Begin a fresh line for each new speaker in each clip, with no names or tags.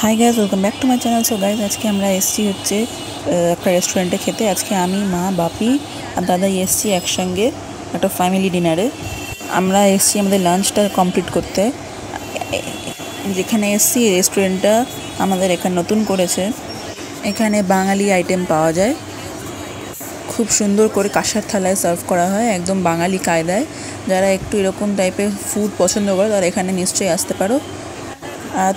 Hi guys, welcome back to my channel. So guys, আজকে আমরা এসছি হচ্ছে একটা রেস্টুরেন্টে খেতে। আজকে আমি, মা, বাপি আর দাদাই এসছি একসঙ্গে একটা ফ্যামিলি ডিনারে। আমরা এসছি আমাদের লাঞ্চটা কমপ্লিট করতে। যেখানে এসছি রেস্টুরেন্টটা আমাদের এখানে নতুন করেছে। এখানে বাঙালি আইটেম পাওয়া যায়, খুব সুন্দর করে কাঁসার থালায় সার্ভ করা হয়, একদম বাঙালি কায়দায়। যারা একটু এরকম টাইপের ফুড পছন্দ করে তারা এখানে নিশ্চয়ই আসতে পারো।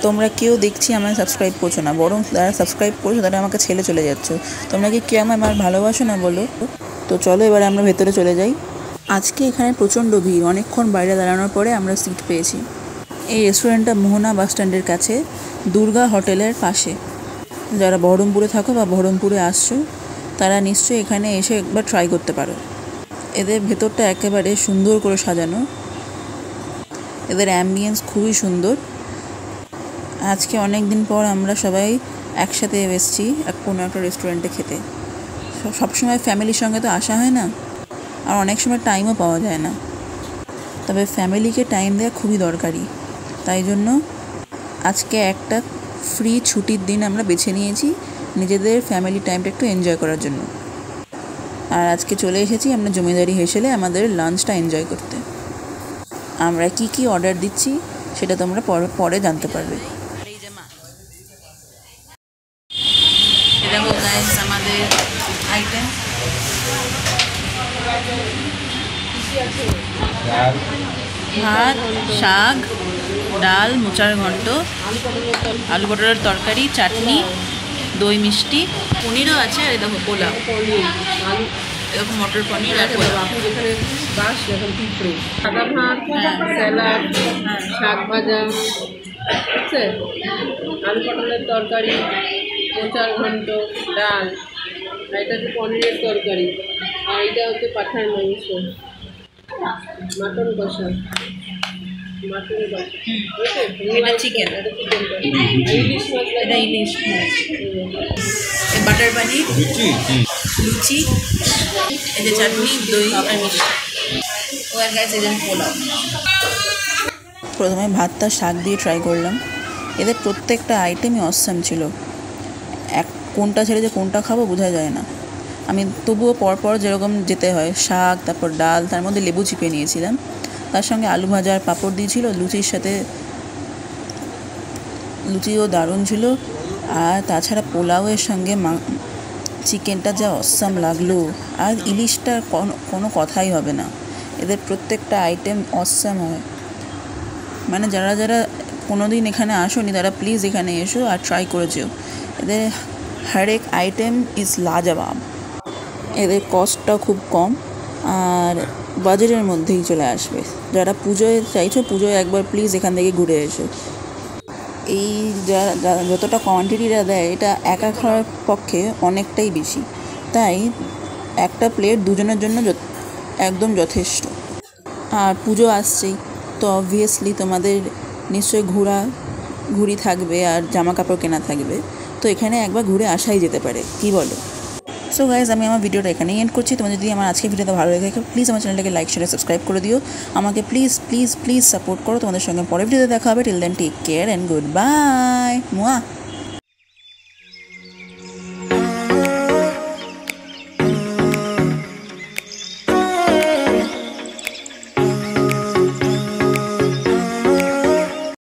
তোমরা কেউ দেখছি আমার সাবস্ক্রাইব করছো না, বরং যারা সাবস্ক্রাইব করছো তারা আমাকে ছেড়ে চলে যাচ্ছ। তোমরা কি কেউ আমার ভালোবাসো না বলো? তো চলো এবারে আমরা ভেতরে চলে যাই। আজকে এখানে প্রচণ্ড ভিড়, অনেকক্ষণ বাইরে দাঁড়ানোর পরে আমরা সিট পেয়েছি। এই রেস্টুরেন্টটা মোহনা বাস স্ট্যান্ডের কাছে, দুর্গা হোটেলের পাশে। যারা বহরমপুরে থাকো বা বহরমপুরে আসছো তারা নিশ্চয়ই এখানে এসে একবার ট্রাই করতে পারো। এদের ভেতরটা একেবারে সুন্দর করে সাজানো, এদের অ্যাম্বিয়েন্স খুবই সুন্দর। আজকে অনেক দিন পর আমরা সবাই একসাথে এসেছি কোনো একটা রেস্টুরেন্টে খেতে। সবসময় ফ্যামিলির সঙ্গে তো আসা হয় না, আর অনেক সময় টাইমও পাওয়া যায় না। তবে ফ্যামিলিকে টাইম দেওয়া খুবই দরকারি, তাই জন্য আজকে একটা ফ্রি ছুটির দিন আমরা বেছে নিয়েছি নিজেদের ফ্যামিলি টাইমটা একটু এনজয় করার জন্য। আর আজকে চলে এসেছি আমরা জমিদারি হেসেলে আমাদের লাঞ্চটা এনজয় করতে। আমরা কি কি অর্ডার দিচ্ছি সেটা তোমরা পরে জানতে পারবে। দেখো গাইস, আমাদের আইটেম ভাত, শাক, ডাল, মোচার ঘন্ট, আলু পটলের তরকারি, চাটনি, দই মিষ্টি, পনিরও আছে। আর দেখো পোলাও, এরকম মটর পনির আর পোলাও।
সাদা ভাত, স্যালাড, শাক ভাজা, ঠিক আছে, আলু পটলের তরকারি, মোচার ঘন্ট, ডাল, আর এটা হচ্ছে পনিরের তরকারি, আর এটা হচ্ছে পাঠার মাংস, মাটন কষা, মাটনের কষা,
এটা চিকেন,
ইলিশ মাছ,
এটা ইলিশ মাছ, বাটার পানির, লুচি, এই যে চাটনি, দই আর মিষ্টি, ও আর গাইস এই যে পোলাও। প্রথমে ভাতটা শাক দিয়ে ট্রাই করলাম। এদের প্রত্যেকটা আইটেমই অসাম ছিল, কোনটা ছেড়ে যে কোনটা খাবো বোঝা যায় না। আমি তবুও পরপর যেরকম যেতে হয়, শাক, তারপর ডাল, তার মধ্যে লেবু চিপে নিয়েছিলাম। তার সঙ্গে আলু ভাজা আর পাঁপড় দিয়েছিল, লুচির সাথে লুচিও দারুণ ছিল। আর তাছাড়া পোলাওয়ের সঙ্গে চিকেনটা যা অসাম লাগলো, আর ইলিশটার কোনো কথাই হবে না। এদের প্রত্যেকটা আইটেম অসাম হয়। মানে যারা যারা কোনো দিন এখানে আসোনি তারা প্লিজ এখানে এসো আর ট্রাই করে যেও। এদের হর এক আইটেম ইজ লাজবাব। এদের কস্টটা খুব কম আর বাজেটের মধ্যেই চলে আসবে। যারা পুজোয় চাইছো, পুজোয় একবার প্লিজ এখান থেকে ঘুরে এসো। এই যতটা কোয়ান্টিটিটা দেয় এটা একা খাওয়ার পক্ষে অনেকটাই বেশি, তাই একটা প্লেট দুজনের জন্য একদম যথেষ্ট। আর পুজো আসছেই, তো অবভিয়াসলি তোমাদের নিশ্চয়ই ঘুরি থাকবে আর জামা কাপড় কেনা থাকবে, তো এখানে একবার ঘুরে আসাই যেতে পারে, কি বলো? সো গাইজ, আমি আমার ভিডিওটা এখানেই এন্ড করছি। তোমার যদি আমার আজকের ভিডিওটা ভালো লেগে থাকে প্লিজ আমার চ্যানেলটাকে লাইক, শেয়ার, সাবস্ক্রাইব করে দিও। আমাকে প্লিজ প্লিজ প্লিজ সাপোর্ট করো। তোমাদের সঙ্গে পরের ভিডিওতে দেখা হবে। Till then take care and good bye. মুয়া।